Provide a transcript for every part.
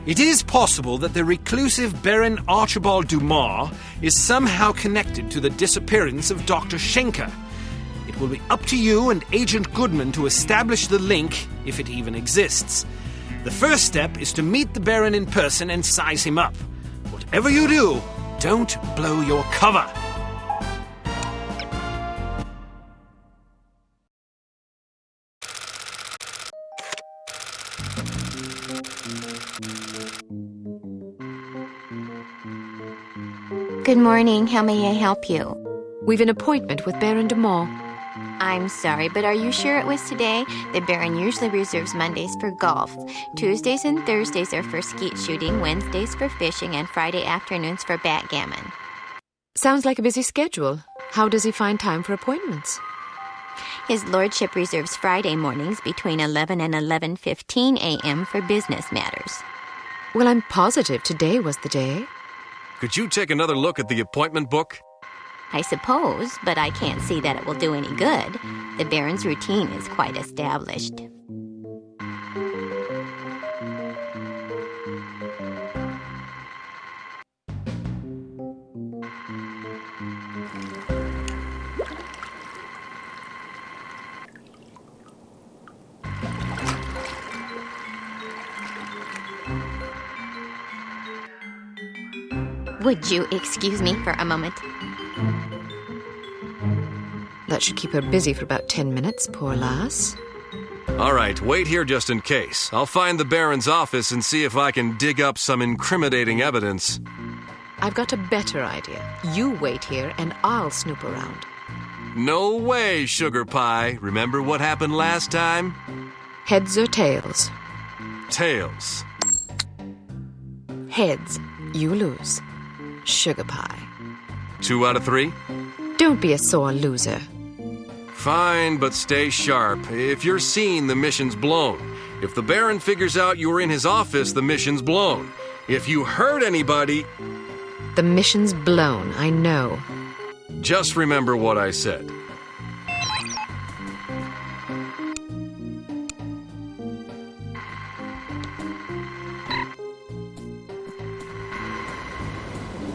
It is possible that the reclusive Baron Archibald Dumas is somehow connected to the disappearance of Dr. Schenker. It will be up to you and Agent Goodman to establish the link, if it even exists. The first step is to meet the Baron in person and size him up. Whatever you do, don't blow your cover. Good morning. How may I help you? We've an appointment with Baron Dumont. I'm sorry, but are you sure it was today? The Baron usually reserves Mondays for golf. Tuesdays and Thursdays are for skeet shooting, Wednesdays for fishing, and Friday afternoons for backgammon. Sounds like a busy schedule. How does he find time for appointments? His lordship reserves Friday mornings between 11 and 11:15 a.m. for business matters. Well, I'm positive today was the day. Could you take another look at the appointment book? I suppose, but I can't see that it will do any good. The Baron's routine is quite established. Would you excuse me for a moment? That should keep her busy for about 10 minutes, poor lass. All right, wait here just in case. I'll find the Baron's office and see if I can dig up some incriminating evidence. I've got a better idea. You wait here and I'll snoop around. No way, Sugar Pie. Remember what happened last time? Heads or tails? Tails. Heads. You lose. Sugar Pie. 2 out of 3? Don't be a sore loser. Fine, but stay sharp. If you're seen, the mission's blown. If the Baron figures out you were in his office, the mission's blown. If you hurt anybody... The mission's blown, I know. Just remember what I said.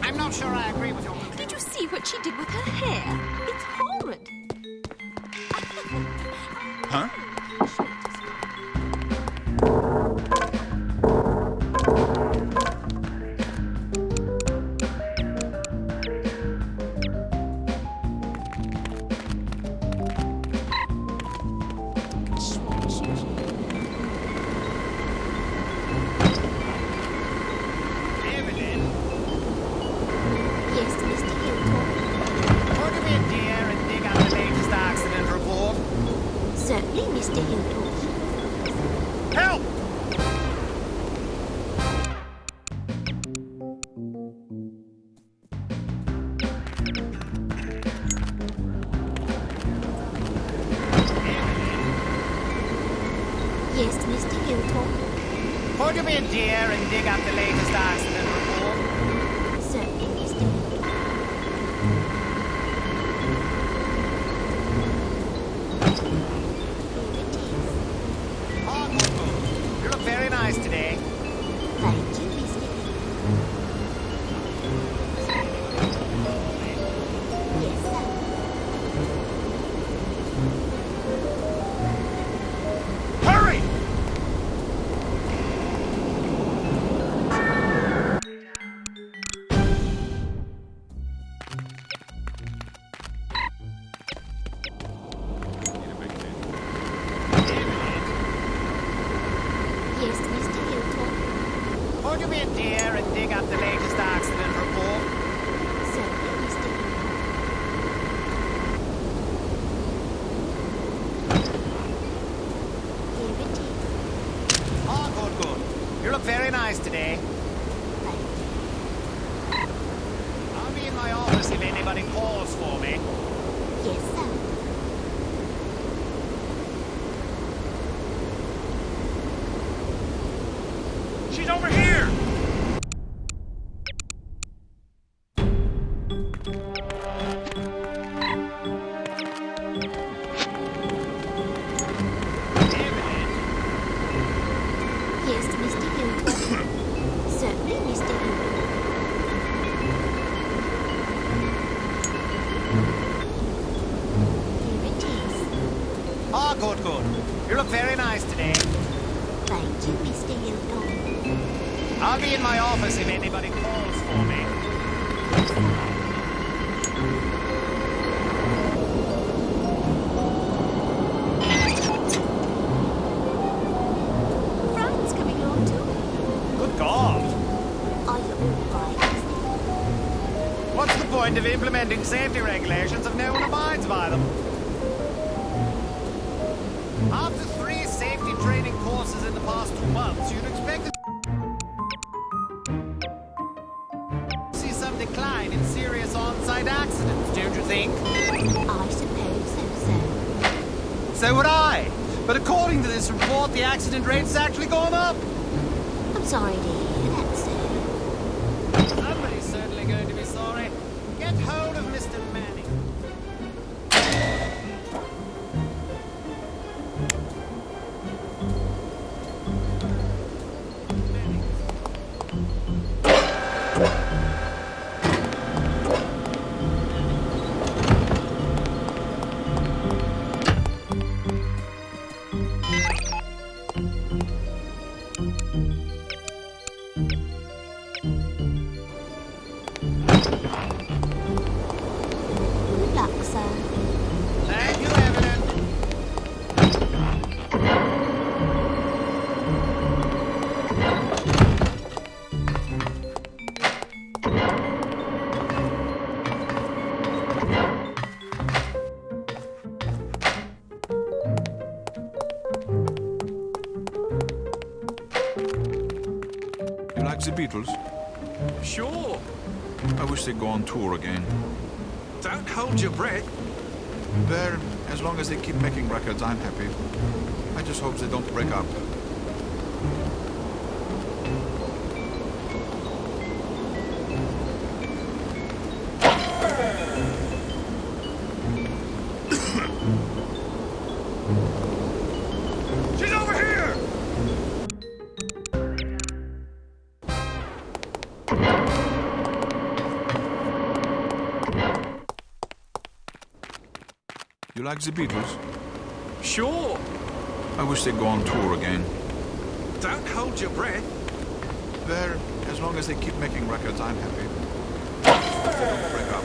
I'm not sure I agree with your... Did you see what she did with her hair? It's horrid. Huh? Yes, Mr. Hilton. Could you be a dear and dig up the latest accident report? Certainly, Mr. Hilton. Oh, good. You look very nice today. Thank you, Mr. Hilton. Yes, sir. Hurry! Yes, Mr. Hilton. Could you be a dear and dig up the latest accident report? Certainly, Mr. Hilton. Here it is. Oh, good, good. You look very nice today. Thank you. I'll be in my office if anybody calls for me. Yes, sir. She's over here! Yes, Mr. Hilton. Mr. Hilton. Here it is. Ah, good, good. You look very nice today. Thank you, Mr. Hilton. I'll be in my office if anybody calls for me. Frank's coming along too. Good God. Are you all right, Mr. Hilton? What's the point of implementing safety regulations if no one abides by them? After 3 safety training courses in the past 2 months, you'd expect to see some decline in serious on-site accidents, don't you think? I suppose so, sir. So would I. But according to this report, the accident rate's actually gone up. I'm sorry to hear that, sir. Somebody's certainly going to be sorry. Get hold of Mr. Manning. Good luck, sir. Thank you, Evelyn. You like the Beatles? Sure. I wish they'd go on tour again. Don't hold your breath. There, as long as they keep making records, I'm happy. I just hope they don't break up. She's over here! You like the Beatles? Sure. I wish they'd go on tour again. Don't hold your breath. There, as long as they keep making records, I'm happy. I just hope they don't break up.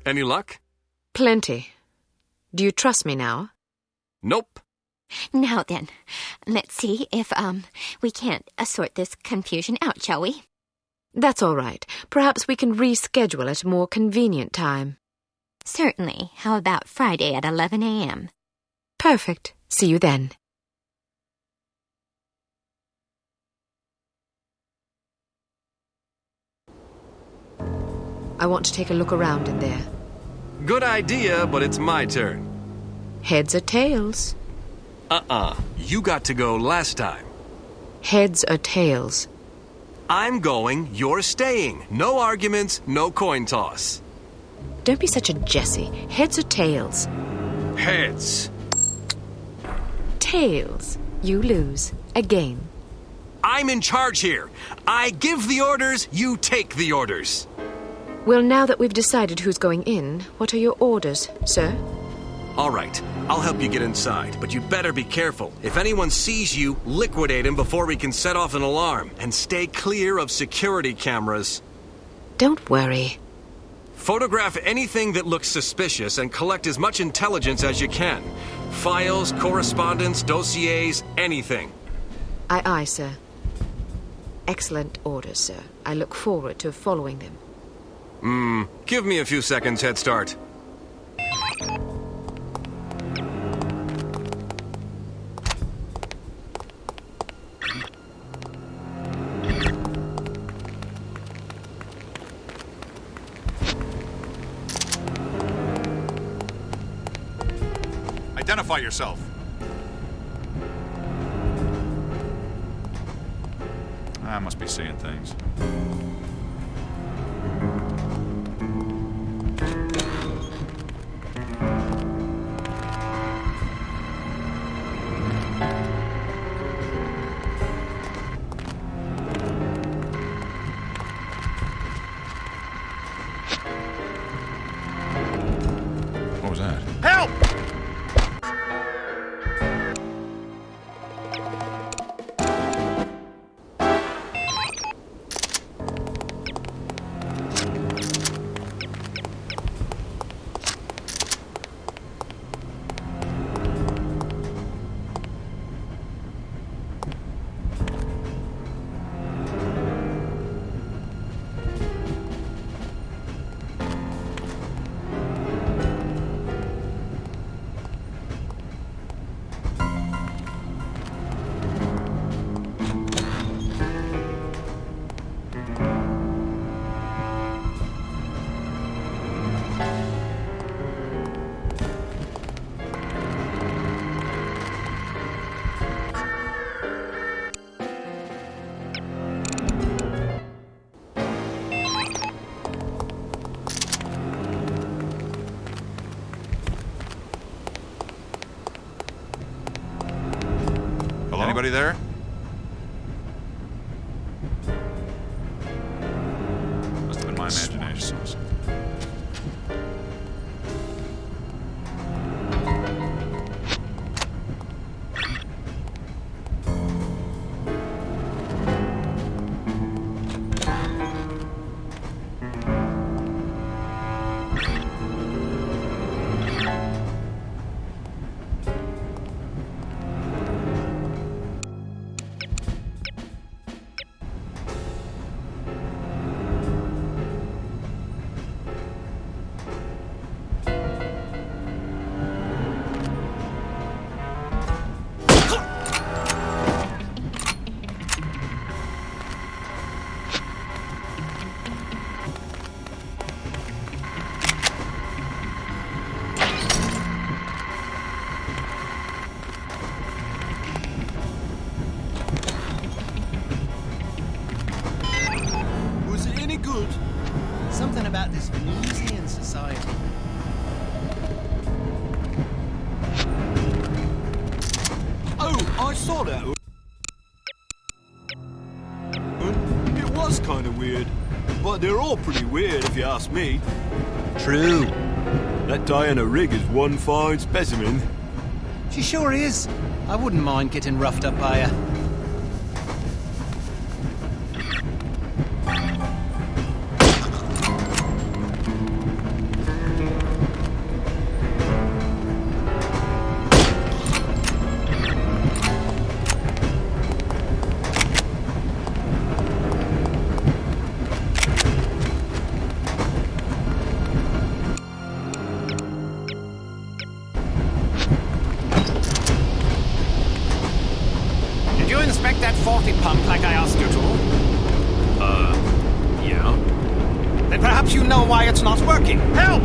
Any luck? Plenty. Do you trust me now? Nope. Now then, let's see if, we can't sort this confusion out, shall we? That's all right. Perhaps we can reschedule at a more convenient time. Certainly. How about Friday at 11 a.m.? Perfect. See you then. I want to take a look around in there. Good idea, but it's my turn. Heads or tails? You got to go last time. Heads or tails? I'm going, you're staying. No arguments, no coin toss. Don't be such a Jessie. Heads or tails? Heads. Tails. You lose. Again. I'm in charge here. I give the orders, you take the orders. Well, now that we've decided who's going in, what are your orders, sir? All right, I'll help you get inside, but you better be careful. If anyone sees you, liquidate him before we can set off an alarm, and stay clear of security cameras. Don't worry. Photograph anything that looks suspicious and collect as much intelligence as you can. Files, correspondence, dossiers, anything. Aye, aye, sir. Excellent orders, sir. I look forward to following them. Give me a few seconds head start. Identify yourself. I must be seeing things. What was that? Help! Anybody there? Must have been my imagination. Good. Something about this Venusian society. Oh, I saw that. It was kind of weird, but they're all pretty weird if you ask me. True. That Diana Rigg is one fine specimen. She sure is. I wouldn't mind getting roughed up by her. pump like I asked you to? Yeah. Then perhaps you know why it's not working. Help!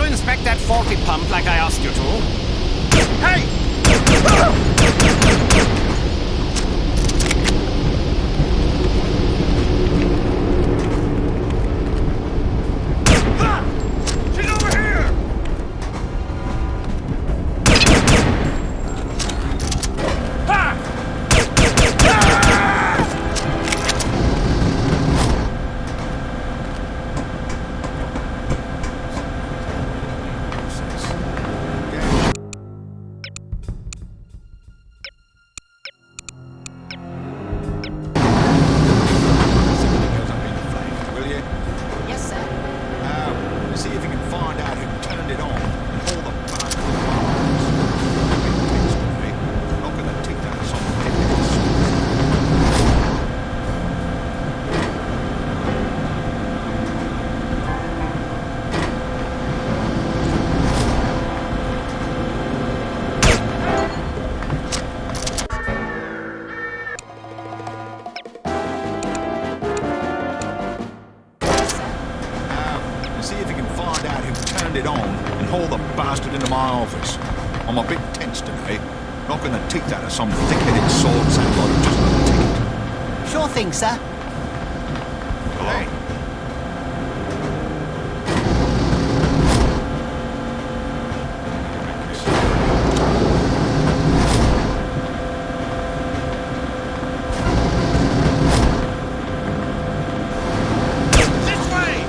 Inspect that faulty pump like I asked you to. Hey! She's over here! Will you? Yes, sir. See if you can find out who turned it on and all the bastard not gonna take that as some evidence. See if you can find out who turned it on and haul the bastard into my office. I'm a bit tense today. Not gonna take that as some thick-headed sword soundbite who just won't take it. Sure thing, sir. Hey. This way!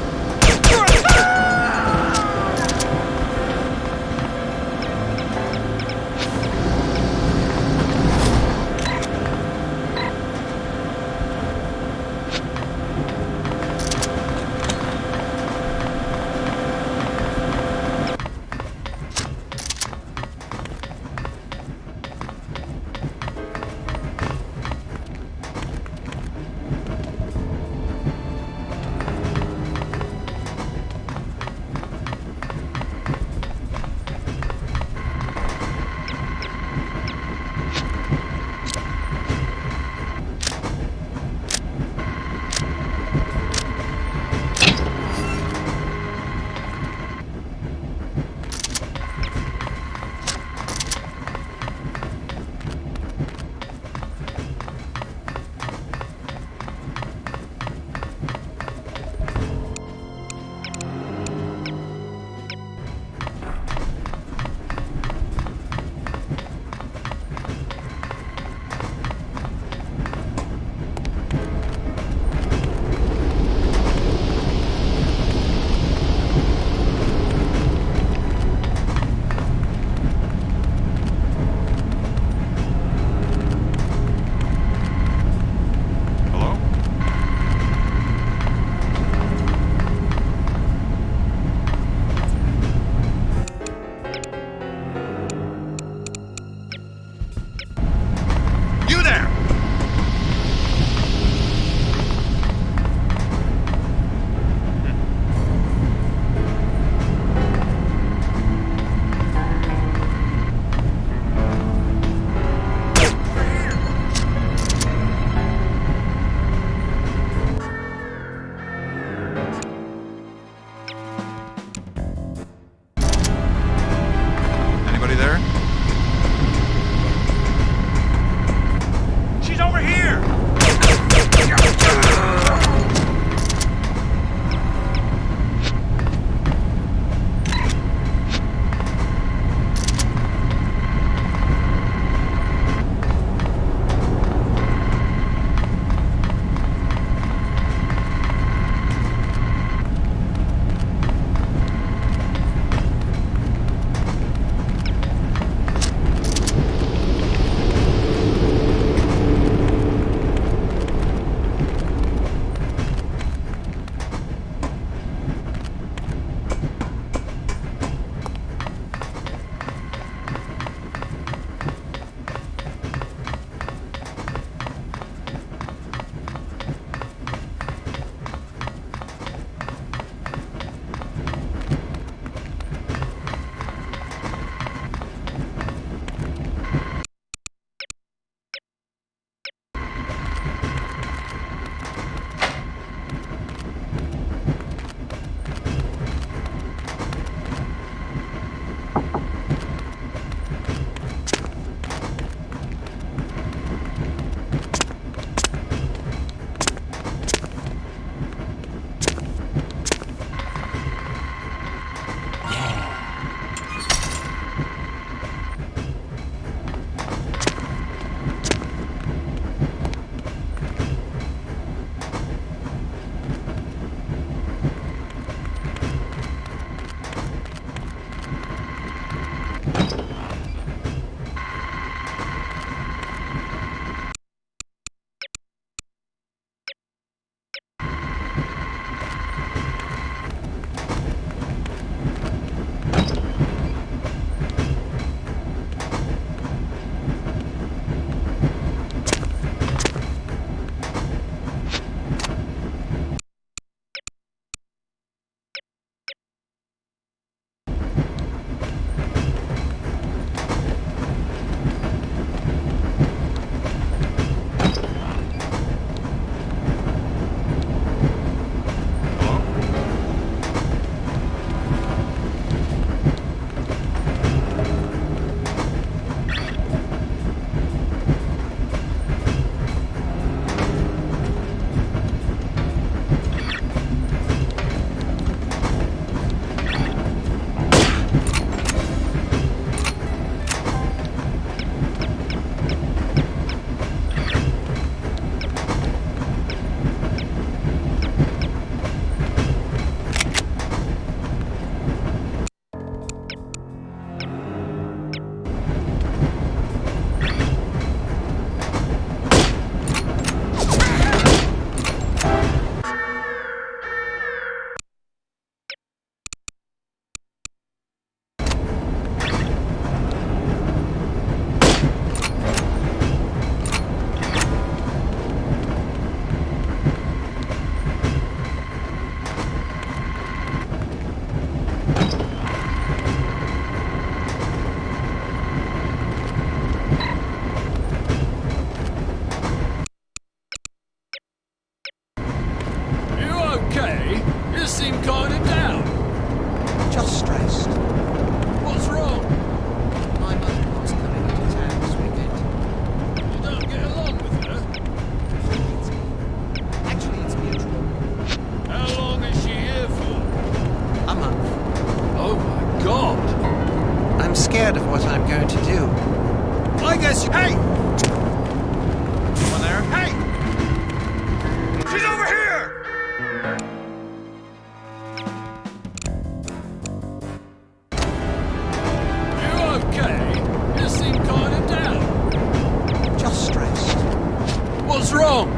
You seem kinda down. Just stressed. What's wrong? My mother-in-law's coming into town this weekend. You don't get along with her? Actually, it's mutual. How long is she here for? A month. Oh my god! I'm scared of what I'm going to do. I guess you. Hey! Someone there? Hey! She's over here! You okay? You seem kinda down. Just stressed. What's wrong?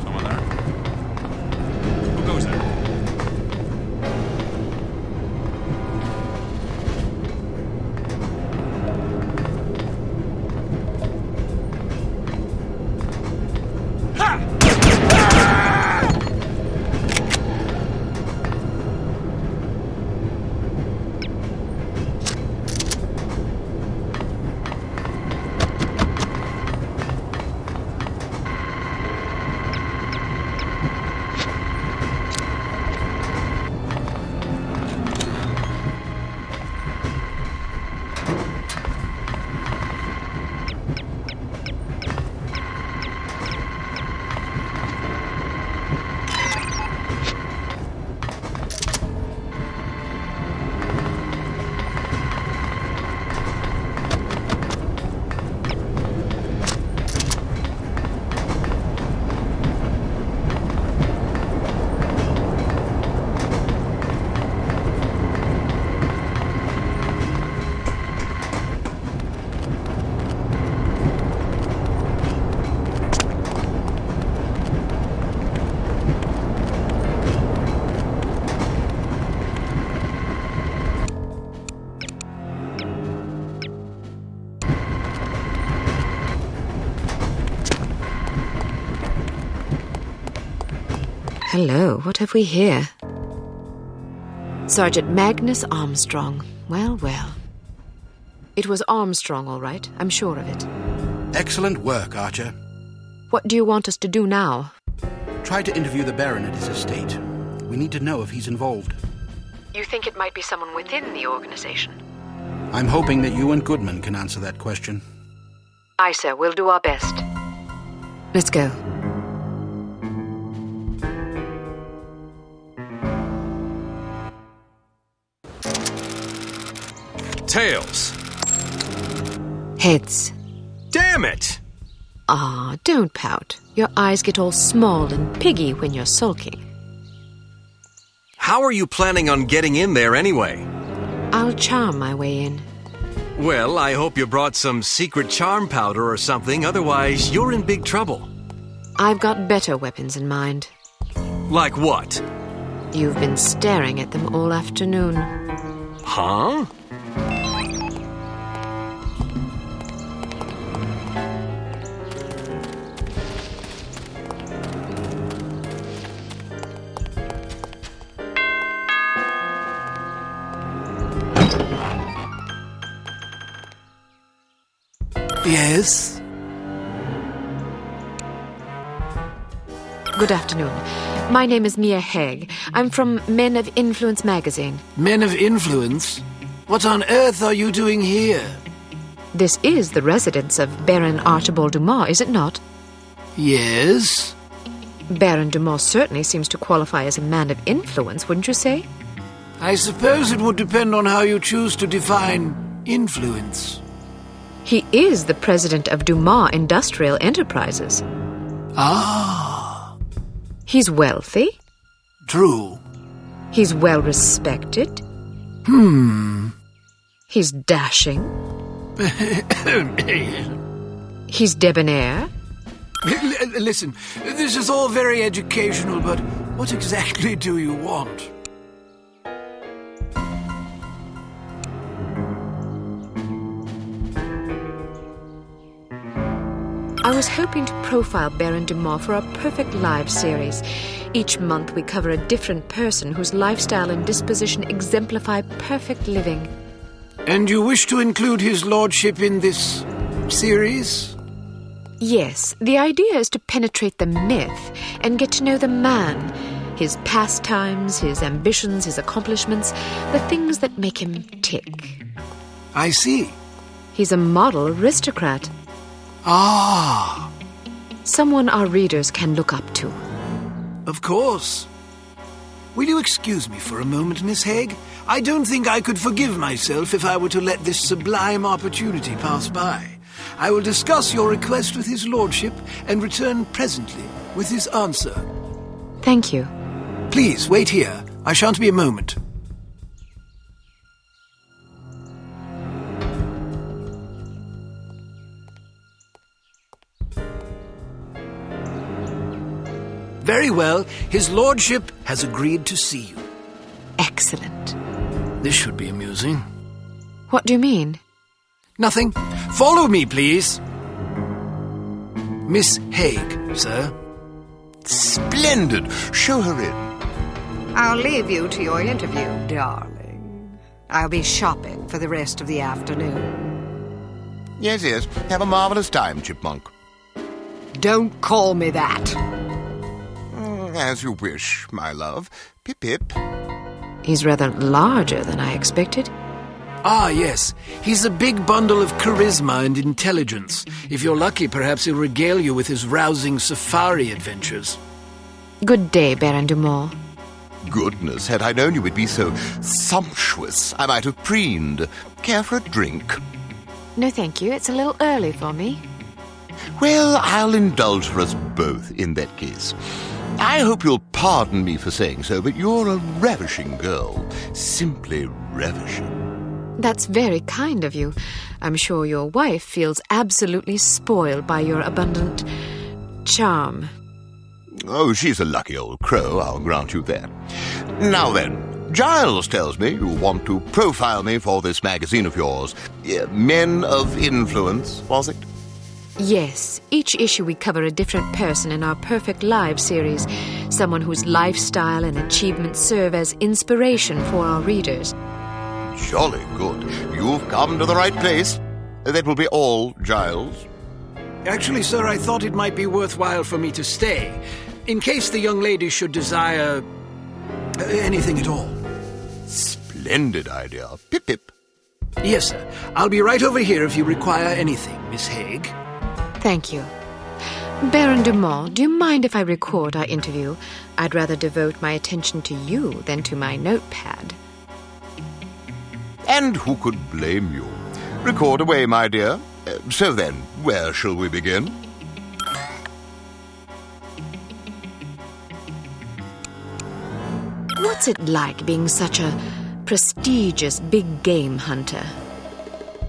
Someone there? Who goes there? Hello, what have we here? Sergeant Magnus Armstrong. Well, well. It was Armstrong, all right. I'm sure of it. Excellent work, Archer. What do you want us to do now? Try to interview the Baron at his estate. We need to know if he's involved. You think it might be someone within the organization? I'm hoping that you and Goodman can answer that question. Aye, sir. We'll do our best. Let's go. Tails. Heads. Damn it! Ah, don't pout. Your eyes get all small and piggy when you're sulking. How are you planning on getting in there anyway? I'll charm my way in. Well, I hope you brought some secret charm powder or something, otherwise you're in big trouble. I've got better weapons in mind. Like what? You've been staring at them all afternoon. Huh? Yes? Good afternoon. My name is Mia Haig. I'm from Men of Influence magazine. Men of Influence? What on earth are you doing here? This is the residence of Baron Archibald Dumas, is it not? Yes? Baron Dumas certainly seems to qualify as a man of influence, wouldn't you say? I suppose it would depend on how you choose to define influence. He is the president of Dumas Industrial Enterprises. Ah. He's wealthy. True. He's well respected. He's dashing. He's debonair. Listen, this is all very educational, but what exactly do you want? I was hoping to profile Baron Dumas for our Perfect Lives series. Each month we cover a different person whose lifestyle and disposition exemplify perfect living. And you wish to include his lordship in this series? Yes, the idea is to penetrate the myth and get to know the man, his pastimes, his ambitions, his accomplishments, the things that make him tick. I see. He's a model aristocrat. Ah. Someone our readers can look up to. Of course. Will you excuse me for a moment, Miss Haig? I don't think I could forgive myself if I were to let this sublime opportunity pass by. I will discuss your request with his lordship and return presently with his answer. Thank you. Please, wait here. I shan't be a moment. Very well. His lordship has agreed to see you. Excellent. This should be amusing. What do you mean? Nothing. Follow me, please. Miss Haig, sir. Splendid. Show her in. I'll leave you to your interview, darling. I'll be shopping for the rest of the afternoon. Yes, yes. Have a marvelous time, Chipmunk. Don't call me that. As you wish, my love. Pip-pip. He's rather larger than I expected. Ah, yes. He's a big bundle of charisma and intelligence. If you're lucky, perhaps he'll regale you with his rousing safari adventures. Good day, Baron Dumas. Goodness, had I known you would be so sumptuous, I might have preened. Care for a drink? No, thank you. It's a little early for me. Well, I'll indulge for us both in that case. I hope you'll pardon me for saying so, but you're a ravishing girl. Simply ravishing. That's very kind of you. I'm sure your wife feels absolutely spoiled by your abundant charm. Oh, she's a lucky old crow, I'll grant you that. Now then, Giles tells me you want to profile me for this magazine of yours. Men of Influence, was it? Yes, each issue we cover a different person in our Perfect Lives series, someone whose lifestyle and achievements serve as inspiration for our readers. Jolly good. You've come to the right place. That will be all, Giles. Actually, sir, I thought it might be worthwhile for me to stay, in case the young lady should desire anything at all. Splendid idea. Pip-pip. Yes, sir. I'll be right over here if you require anything, Miss Haig. Thank you. Baron Dumas, do you mind if I record our interview? I'd rather devote my attention to you than to my notepad. And who could blame you? Record away, my dear. So then, where shall we begin? What's it like being such a prestigious big game hunter?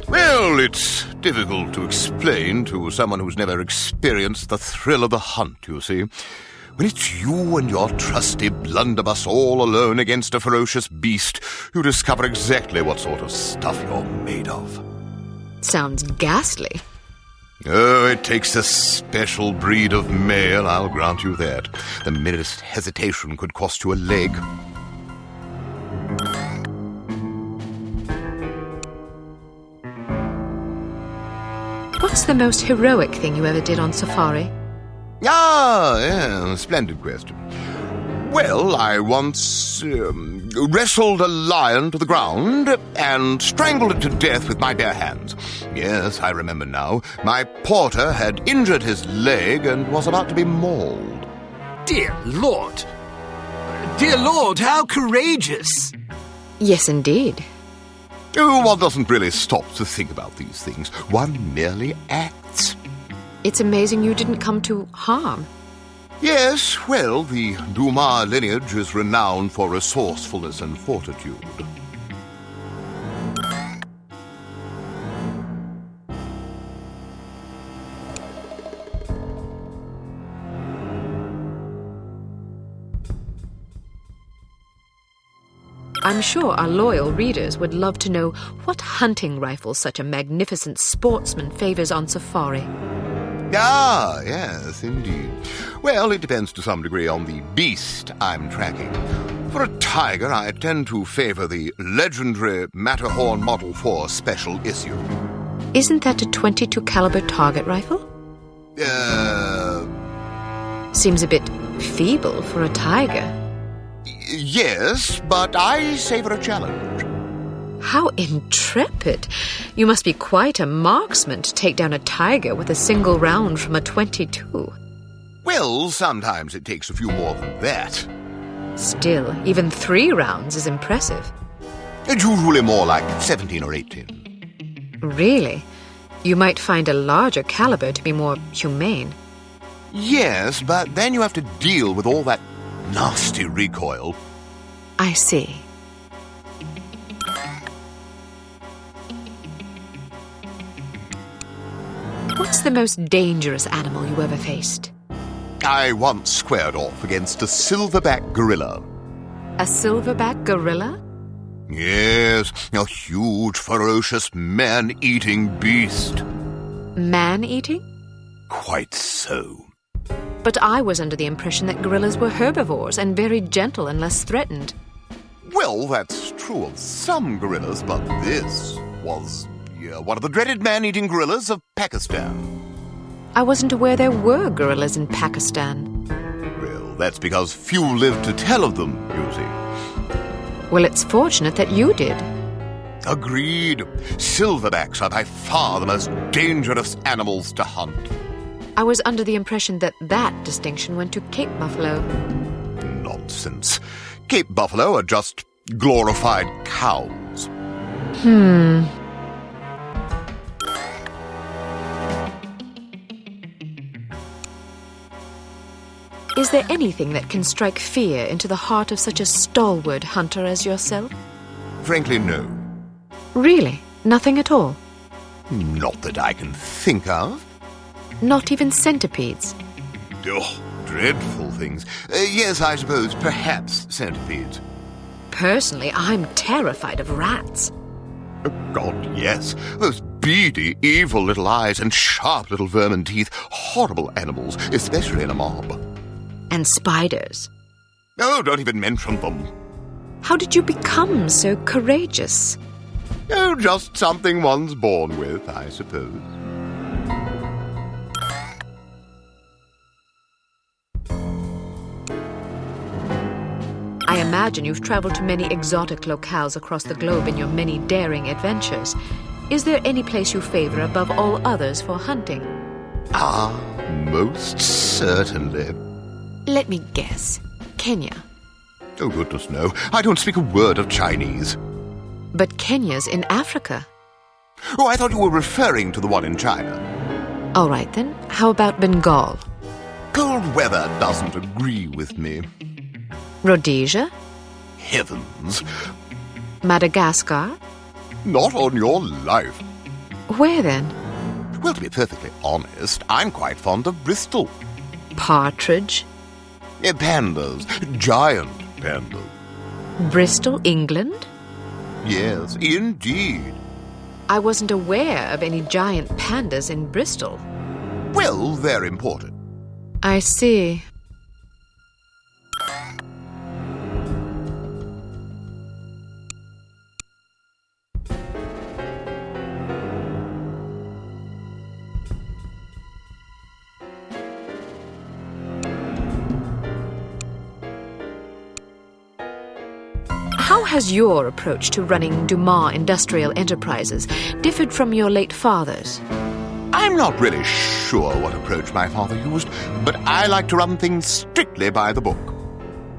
Well, it's difficult to explain to someone who's never experienced the thrill of the hunt, you see. When it's you and your trusty blunderbuss all alone against a ferocious beast, you discover exactly what sort of stuff you're made of. Sounds ghastly. Oh, it takes a special breed of male, I'll grant you that. The merest hesitation could cost you a leg. What's the most heroic thing you ever did on safari? Ah, yeah, splendid question. Well, I once wrestled a lion to the ground and strangled it to death with my bare hands. Yes, I remember now. My porter had injured his leg and was about to be mauled. Dear Lord! Dear Lord, how courageous! Yes, indeed. Oh, one doesn't really stop to think about these things. One merely acts. It's amazing you didn't come to harm. Yes, well, the Dumas lineage is renowned for resourcefulness and fortitude. I'm sure our loyal readers would love to know what hunting rifle such a magnificent sportsman favors on safari. Ah, yes, indeed. Well, it depends to some degree on the beast I'm tracking. For a tiger, I tend to favor the legendary Matterhorn Model 4 Special Issue. Isn't that a .22 caliber target rifle? Seems a bit feeble for a tiger. Yes, but I savor a challenge. How intrepid! You must be quite a marksman to take down a tiger with a single round from a .22. Well, sometimes it takes a few more than that. Still, even 3 rounds is impressive. It's usually more like 17 or 18. Really? You might find a larger caliber to be more humane. Yes, but then you have to deal with all that nasty recoil. I see. What's the most dangerous animal you ever faced? I once squared off against a silverback gorilla. A silverback gorilla? Yes, a huge, ferocious, man-eating beast. Man-eating? Quite so. But I was under the impression that gorillas were herbivores and very gentle and less threatened. Well, that's true of some gorillas, but this was one of the dreaded man-eating gorillas of Pakistan. I wasn't aware there were gorillas in Pakistan. Well, that's because few live to tell of them, you see. Well, it's fortunate that you did. Agreed. Silverbacks are by far the most dangerous animals to hunt. I was under the impression that that distinction went to Cape buffalo. Nonsense. Cape buffalo are just glorified cows. Is there anything that can strike fear into the heart of such a stalwart hunter as yourself? Frankly, no. Really? Nothing at all? Not that I can think of. Not even centipedes? Oh, dreadful things. Yes, I suppose, perhaps centipedes. Personally, I'm terrified of rats. Oh, God, yes. Those beady, evil little eyes and sharp little vermin teeth. Horrible animals, especially in a mob. And spiders. Oh, don't even mention them. How did you become so courageous? Oh, just something one's born with, I suppose. I imagine you've traveled to many exotic locales across the globe in your many daring adventures. Is there any place you favor above all others for hunting? Ah, most certainly. Let me guess. Kenya. Oh, goodness, no. I don't speak a word of Chinese. But Kenya's in Africa. Oh, I thought you were referring to the one in China. All right, then. How about Bengal? Cold weather doesn't agree with me. Rhodesia? Heavens. Madagascar? Not on your life. Where then? Well, to be perfectly honest, I'm quite fond of Bristol. Partridge? Pandas. Giant pandas. Bristol, England? Yes, indeed. I wasn't aware of any giant pandas in Bristol. Well, they're important. I see. How has your approach to running Dumas Industrial Enterprises differed from your late father's? I'm not really sure what approach my father used, but I like to run things strictly by the book.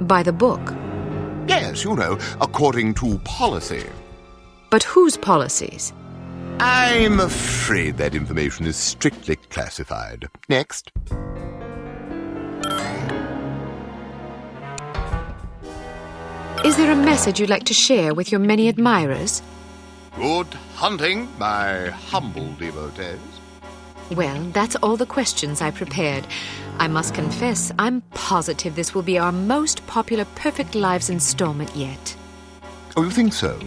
By the book? Yes, you know, according to policy. But whose policies? I'm afraid that information is strictly classified. Next. Is there a message you'd like to share with your many admirers? Good hunting, my humble devotees. Well, that's all the questions I prepared. I must confess, I'm positive this will be our most popular Perfect Lives installment yet. Oh, you think so?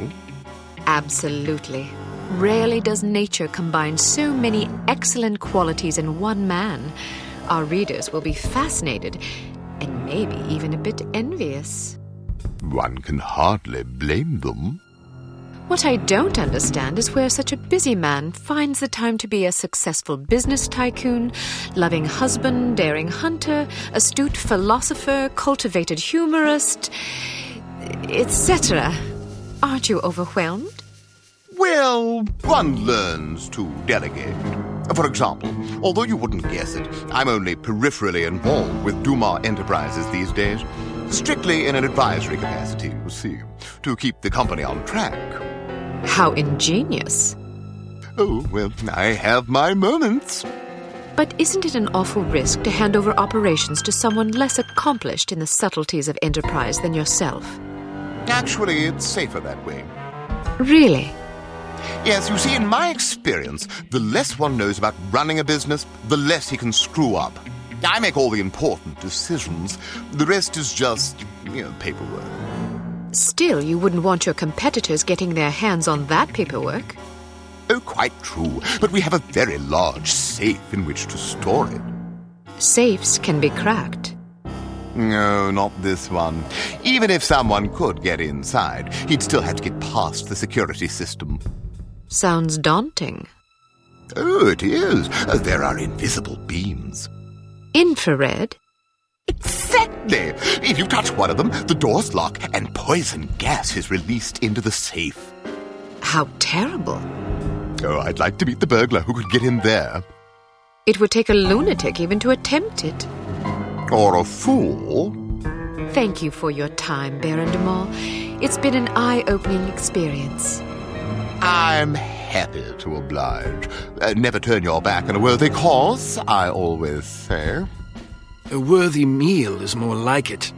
Absolutely. Rarely does nature combine so many excellent qualities in one man. Our readers will be fascinated, and maybe even a bit envious. One can hardly blame them. What I don't understand is where such a busy man finds the time to be a successful business tycoon, loving husband, daring hunter, astute philosopher, cultivated humorist, etc. Aren't you overwhelmed? Well, one learns to delegate. For example, although you wouldn't guess it, I'm only peripherally involved with Dumas Enterprises these days. Strictly in an advisory capacity, you see, to keep the company on track. How ingenious. Oh, well, I have my moments. But isn't it an awful risk to hand over operations to someone less accomplished in the subtleties of enterprise than yourself? Actually, it's safer that way. Really? Yes, you see, in my experience, the less one knows about running a business, the less he can screw up. I make all the important decisions. The rest is just, paperwork. Still, you wouldn't want your competitors getting their hands on that paperwork. Oh, quite true. But we have a very large safe in which to store it. Safes can be cracked. No, not this one. Even if someone could get inside, he'd still have to get past the security system. Sounds daunting. Oh, it is. There are invisible beams. Infrared? Exactly! If you touch one of them, the doors lock and poison gas is released into the safe. How terrible. Oh, I'd like to meet the burglar who could get in there. It would take a lunatic even to attempt it. Or a fool. Thank you for your time, Baron Dumas. It's been an eye-opening experience. I'm happy to oblige. Never turn your back on a worthy cause, I always say. A worthy meal is more like it.